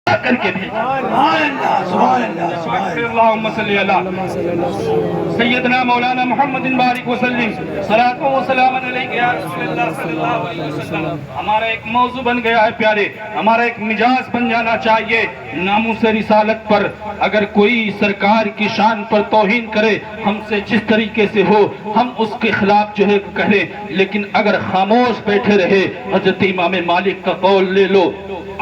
کر کے بھیجا۔ اللہم صلی اللہ سیدنا مولانا محمد بارک وسلم صلاۃ و سلام علیک یا رسول اللہ صلی اللہ علیہ وسلم۔ ہمارا ایک موضوع بن گیا ہے پیارے، ہمارا ایک مجاز بن جانا چاہیے ناموس رسالت پر۔ اگر کوئی سرکار کی شان پر توہین کرے، ہم سے جس طریقے سے ہو ہم اس کے خلاف جو ہے کہیں، لیکن اگر خاموش بیٹھے رہے، حضرت امام مالک کا قول لے لو،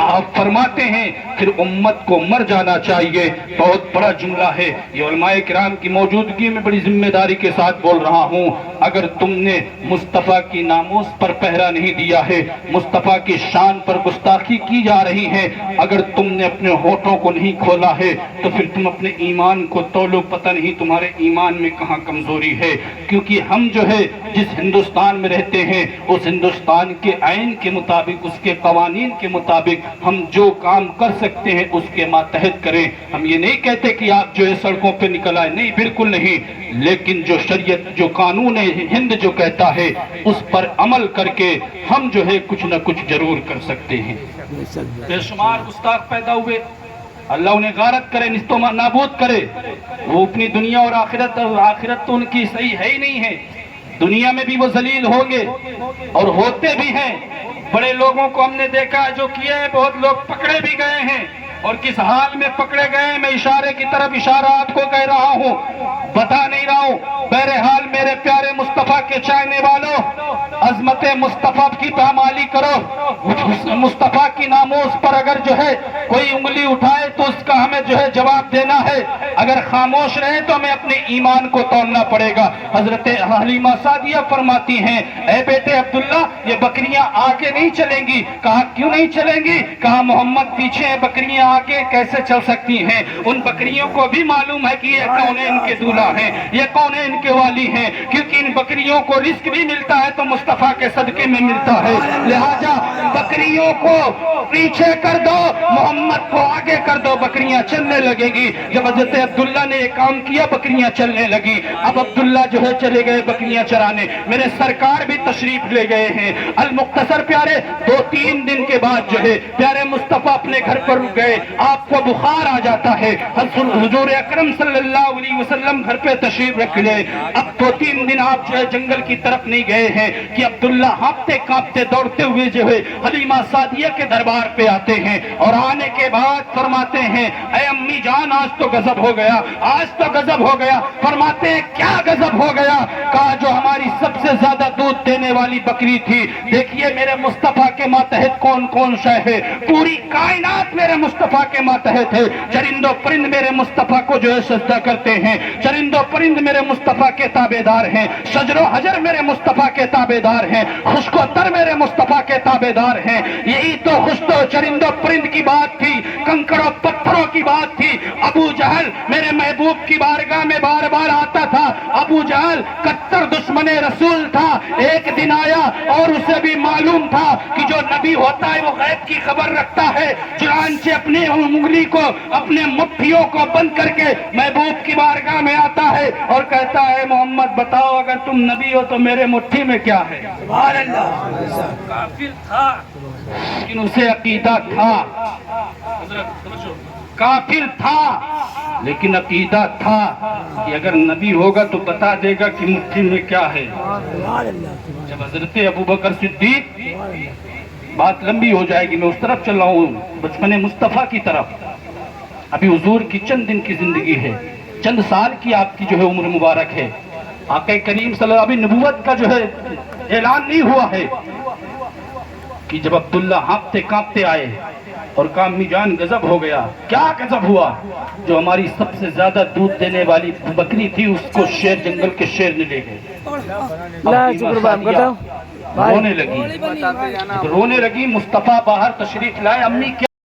آپ فرماتے ہیں پھر امت کو مر جانا چاہیے۔ بہت بڑا جملہ ہے یہ، علماء کرام کی موجودگی میں بڑی ذمہ داری کے ساتھ بول رہا ہوں۔ اگر تم نے مصطفیٰ کی ناموس پر پہرا نہیں دیا ہے، مصطفیٰ کی شان پر گستاخی کی جا رہی ہے، اگر تم نے اپنے ہونٹوں کو نہیں کھولا ہے تو پھر تم اپنے ایمان کو تولو، پتہ نہیں تمہارے ایمان میں کہاں کمزوری ہے۔ کیونکہ ہم جو ہے جس ہندوستان میں رہتے ہیں اس ہندوستان کے آئین کے مطابق، اس کے قوانین کے مطابق ہم جو کام کر سکتے ہیں اس کے ماتحت کریں۔ ہم یہ نہیں کہتے کہ آپ جو ہے سڑکوں پہ نکل آئے، نہیں، بالکل نہیں، لیکن جو شریعت، جو قانون ہند جو کہتا ہے اس پر عمل کر کے ہم جو ہے کچھ نہ کچھ ضرور کر سکتے ہیں۔ بے شمار گستاخ پیدا ہوئے، اللہ انہیں غارت کرے، نیست و نابود کرے۔ وہ اپنی دنیا اور آخرت تو ان کی صحیح ہے ہی نہیں ہے، دنیا میں بھی وہ ذلیل ہوں گے اور ہوتے بھی ہیں۔ بڑے لوگوں کو ہم نے دیکھا ہے جو کیے ہیں، بہت لوگ پکڑے بھی گئے ہیں، اور کس حال میں پکڑے گئے ہیں میں اشارے کی طرف اشارہ آپ کو کہہ رہا ہوں، بتا نہیں رہا ہوں۔ بہرحال میرے پیارے مصطفیٰ کے چاہنے والوں، عظمت مصطفیٰ کی پامالی کرو۔ مصطفیٰ کی ناموس پر اگر جو ہے کوئی انگلی اٹھائے تو اس کا ہمیں جو ہے جواب دینا ہے، اگر خاموش رہے تو ہمیں اپنے ایمان کو تولنا پڑے گا۔ حضرت حلیمہ سعدیہ فرماتی ہیں، اے بیٹے عبداللہ یہ بکریاں آگے نہیں چلیں گی۔ کہا کیوں نہیں چلیں گی؟ کہا محمد پیچھے ہیں، بکریاں آگے کیسے چل سکتی ہیں؟ ان بکریوں کو بھی معلوم ہے کہ یہ کون ہے ان کے دولہا ہیں، یہ کون ہے ان کے والی ہیں، کیونکہ ان بکریوں کو رزق بھی ملتا ہے تو مصطفیٰ کے صدقے میں ملتا ہے۔ لہٰذا بکریوں کو پیچھے کر دو، محمد کو آگے کر دو، بکریاں چلنے لگے گی۔ جب حضرت عبداللہ نے یہ کام کیا بکریاں چلنے لگی۔ اب عبداللہ جو ہے چلے گئے بکریاں چرانے، میرے سرکار بھی تشریف لے گئے ہیں۔ المختصر پیارے 2-3 دن کے بعد جو ہے پیارے مصطفیٰ اپنے گھر پر رک گئے، آپ کو بخار آ جاتا ہے۔ حضور اکرم صلی اللہ علیہ وسلم گھر پہ تشریف رکھ لے۔ اب 2-3 دن آپ جو ہے جنگل کی طرف نہیں گئے ہیں کہ عبداللہ ہانپتے کانپتے دوڑتے ہوئے جو ہے حلیمہ سعدیہ کے دربار پہ آتے ہیں، اور آنے کے بعد فرماتے ہیں، اے امی جان آج تو غضب ہو گیا، آج تو غضب ہو گیا۔ فرماتے ہیں کیا غضب ہو گیا؟ کہا جو ہماری سب سے زیادہ دودھ دینے والی بکری تھی، دیکھیے میرے مصطفیٰ کے ماتحت کون کون شے ہے، پوری کائنات میرے مصطفیٰ کے ماتحت ہے۔ چرند و پرند میرے مصطفیٰ کو جو ہے سجدہ کرتے ہیں، چرند و پرند میرے مصطفیٰ کے تابعدار ہیں، شجر و حجر میرے مصطفیٰ کے تابعدار ہیں، خشک و تر میرے مصطفیٰ کے تابعدار ہیں۔ یہی تو خشک و چرند و پرند کی بات تھی، کنکڑ و پتھروں کی بات تھی۔ ابو جہل میرے محبوب کی بارگاہ میں بار بار آتا تھا، ابو جہل کٹر دشمن رسول تھا۔ ایک دن آیا اور اسے بھی معلوم تھا کہ جو نبی ہوتا ہے وہ غیب کی خبر رکھتا ہے، چنانچہ اپنی انگلی کو، اپنے مٹھیوں کو بند کر کے محبوب کی بارگاہ میں آتا ہے اور کہتا ہے محمد بتاؤ اگر تم نبی ہو تو میرے مٹھی میں کیا ہے؟ سبحان اللہ۔ کافر تھا لیکن اسے عقیدہ تھا، کافر تھا لیکن عقیدہ تھا کہ اگر نبی ہوگا تو بتا دے گا کہ مٹھی میں کیا ہے۔ جب حضرت ابوبکر صدیق، بات لمبی ہو جائے گی، میں اس طرف چل رہا ہوں بچپن مصطفیٰ کی طرف۔ ابھی حضور کی چند دن کی زندگی ہے، چند سال کی آپ کی جو ہے عمر مبارک ہے۔ آقا کریم صلی اللہ علیہ وسلم، ابھی نبوت کا جو ہے اعلان نہیں ہوا ہے کہ جب عبداللہ ہانپتے کانپتے آئے اور کہا امی جان غضب ہو گیا۔ کیا غضب ہوا؟ جو ہماری سب سے زیادہ دودھ دینے والی بکری تھی اس کو شیر، جنگل کے شیر نے لے گئے۔ رونے لگی، رونے لگی۔ مصطفیٰ باہر تشریف لائے، امی کیا